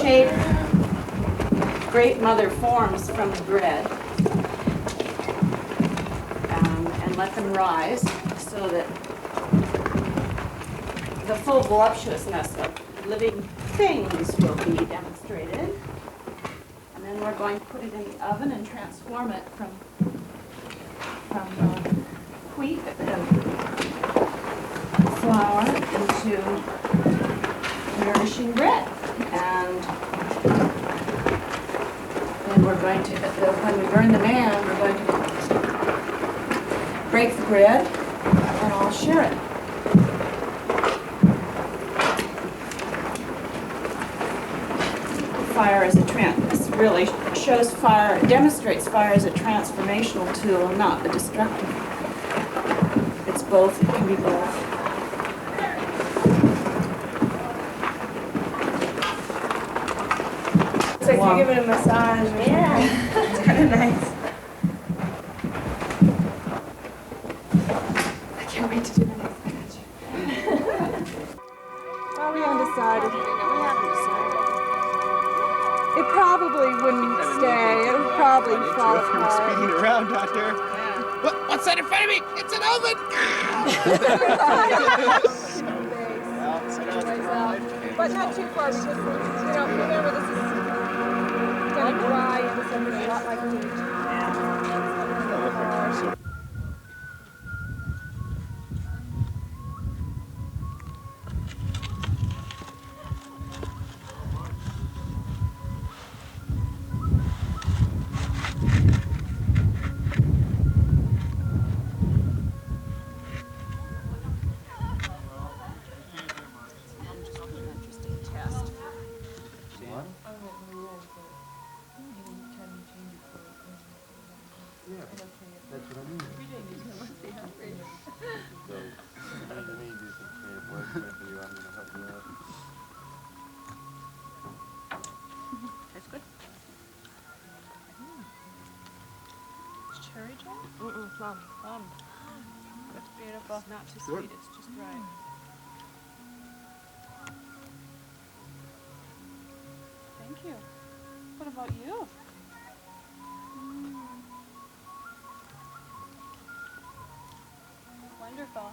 shape great mother forms from the bread and let them rise so that the full voluptuousness of living things will be demonstrated. And then we're going to put it in the oven and transform it from wheat and flour into nourishing bread. And then we're going to, when we burn the man, we're going to break the bread and I'll share it. Fire as a this really shows fire, demonstrates fire as a transformational tool, not a destructive. It's both, it can be both. It's like you're giving a massage. Yeah. It's kind of nice. I can't wait to do the next batch. Well, we haven't decided. It probably wouldn't stay. It would probably fall apart. Speeding around out there. What's that in front of me? It's an oven! But not too far because, remember this is going to dry and this is a lot like wheat. That's good. Cherry jam? Plum. Plum. That's beautiful. It's not too sweet, it's just right. Thank you. What about you? Wonderful.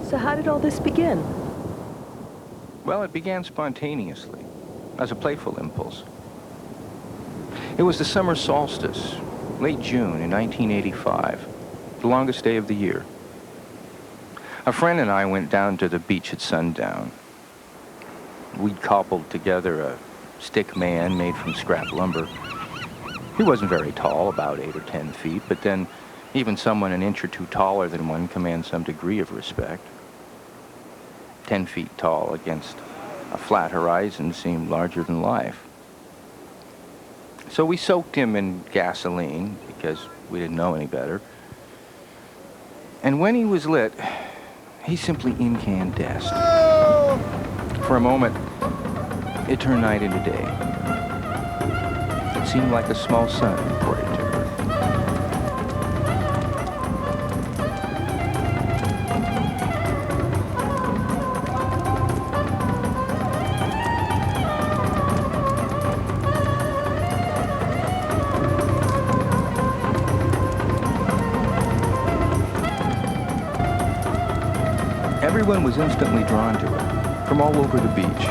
So how did all this begin? Well, it began spontaneously, as a playful impulse. It was the summer solstice, late June in 1985, the longest day of the year. A friend and I went down to the beach at sundown. We'd cobbled together a stick man made from scrap lumber. He wasn't very tall, about 8 or 10 feet, but then even someone an inch or two taller than one commands some degree of respect. 10 feet tall against a flat horizon seemed larger than life. So we soaked him in gasoline because we didn't know any better. And when he was lit, he simply incandesced. For a moment, it turned night into day. It seemed like a small sun reported to Earth. Everyone was instantly drawn to it, from all over the beach,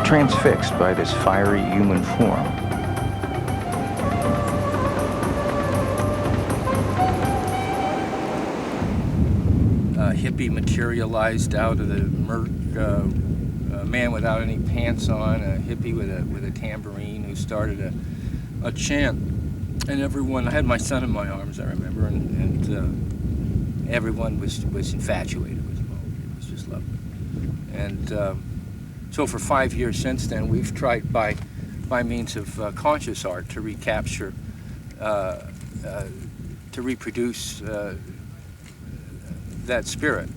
transfixed by this fiery human form. A hippie materialized out of the murk, a man without any pants on, a hippie with a tambourine who started a chant. And everyone, I had my son in my arms, I remember, and everyone was infatuated with Moby. It was just lovely. And so for 5 years since then, we've tried by means of conscious art to recapture, to reproduce that spirit.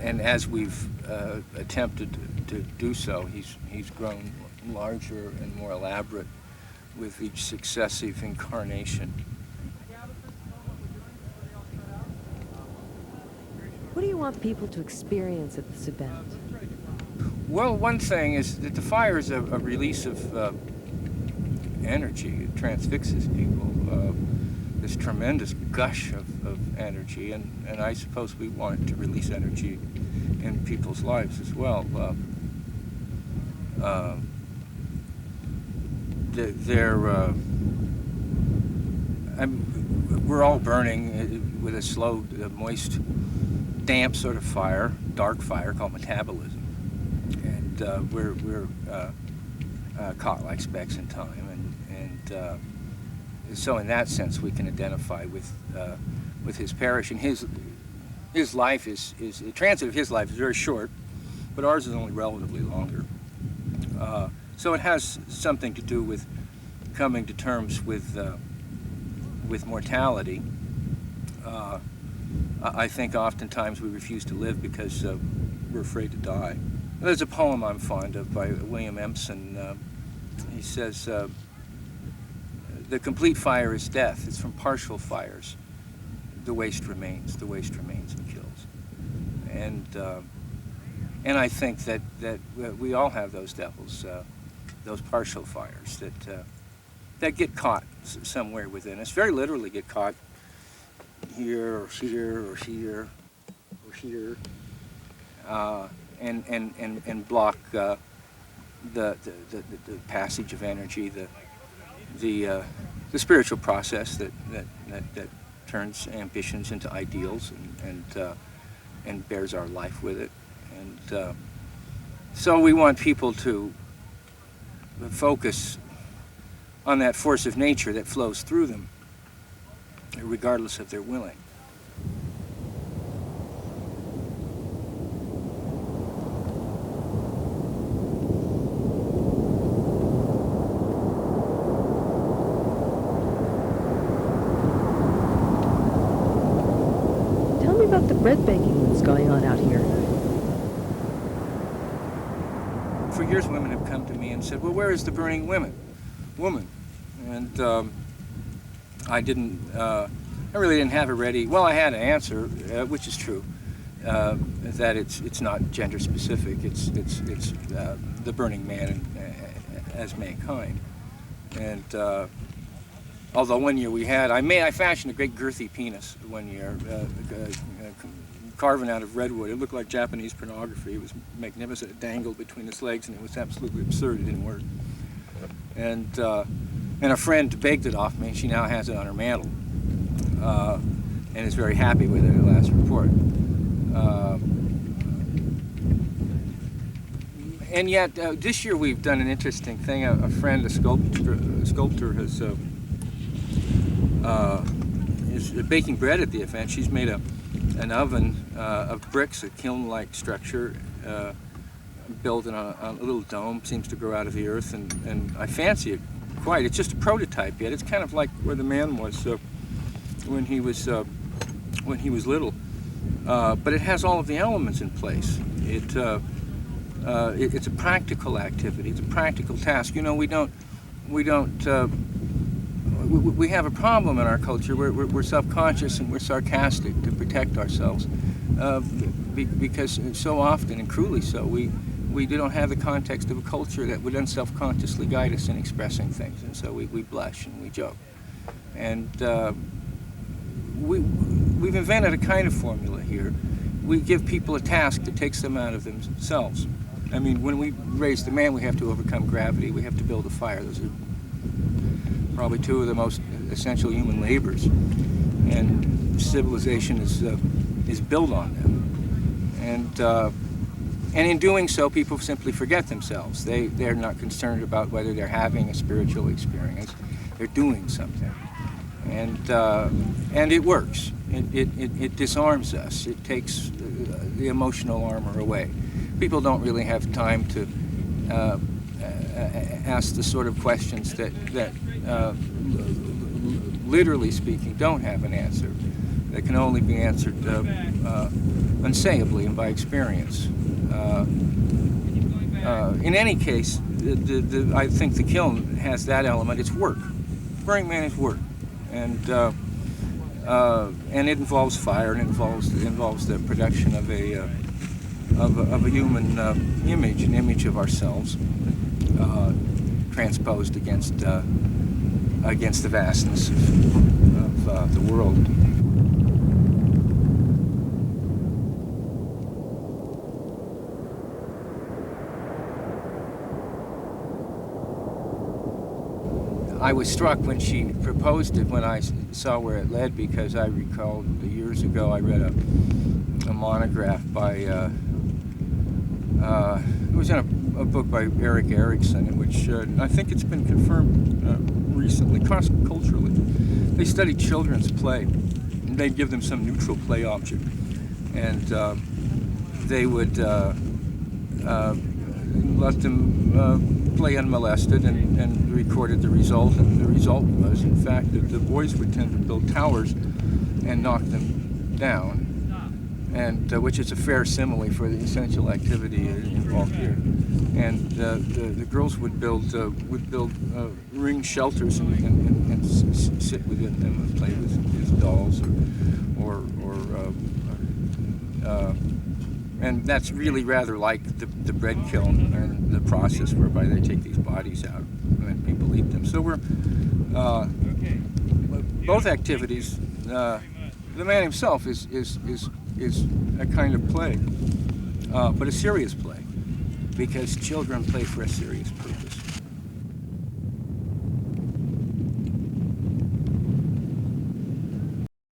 And as we've attempted to do so, he's grown larger and more elaborate with each successive incarnation. What do you want people to experience at this event? Well, one thing is that the fire is a release of energy. It transfixes people. This tremendous gush of energy, and I suppose we want it to release energy in people's lives as well. We're all burning with a slow, moist, damp sort of fire, dark fire called metabolism, and we're caught like specks in time, and so in that sense we can identify with his parish, and his life is the transit of his life is very short, but ours is only relatively longer. So it has something to do with coming to terms with mortality. I think oftentimes we refuse to live because we're afraid to die. There's a poem I'm fond of by William Empson. He says, "The complete fire is death. It's from partial fires. The waste remains and kills." And I think that we all have those devils, those partial fires that get caught somewhere within us, very literally get caught here or here or here or here, and block the passage of energy, the spiritual process that turns ambitions into ideals and bears our life with it. And so we want people to focus on that force of nature that flows through them, regardless of their willing. Tell me about the bread baking that's going on out here. For years, women have come to me and said, "Well, where is the burning woman?" And I really didn't have a ready. Well, I had an answer, which is true, that it's not gender specific. It's the burning man as mankind. And although one year I fashioned a great girthy penis one year, carving out of redwood. It looked like Japanese pornography. It was magnificent. It dangled between its legs, and it was absolutely absurd. It didn't work. And a friend begged it off me, and she now has it on her mantle, and is very happy with it at last report. And yet, this year we've done an interesting thing. A friend, a sculptor, is baking bread at the event. She's made an oven of bricks, a kiln-like structure, built in a little dome, seems to grow out of the earth, and I fancy it quite. It's just a prototype yet. It's kind of like where the man was when he was little, but it has all of the elements in place. It's a practical activity. It's a practical task. You know, we have a problem in our culture. We're self-conscious and we're sarcastic to protect ourselves, because so often, and cruelly so, we don't have the context of a culture that would then self-consciously guide us in expressing things, and so we blush and we joke. And we've invented a kind of formula here. We give people a task that takes them out of themselves. I mean, when we raise the man, we have to overcome gravity. We have to build a fire. Those are probably two of the most essential human labors, and civilization is built on them. And in doing so, people simply forget themselves. They're not concerned about whether they're having a spiritual experience. They're doing something. And it works. It disarms us. It takes the emotional armor away. People don't really have time to ask the sort of questions that literally speaking, don't have an answer. That can only be answered unsayably and by experience. In any case, I think the kiln has that element. It's work. Burning Man is work, and it involves fire, and it involves the production of a human image, an image of ourselves, transposed against the vastness of the world. I was struck when she proposed it, when I saw where it led, because I recalled years ago I read a monograph by, it was in a book by Eric Erickson, in which I think it's been confirmed recently, cross-culturally. They studied children's play, and they'd give them some neutral play object, and they would let them play unmolested and recorded the result, and the result was, in fact, that the boys would tend to build towers and knock them down, and which is a fair simile for the essential activity involved here. And the girls would build ring shelters and sit within them and play with dolls and that's really rather like the bread kiln and the process whereby they take these bodies out and people eat them. So we're both activities. The man himself is a kind of play, but a serious play, because children play for a serious purpose.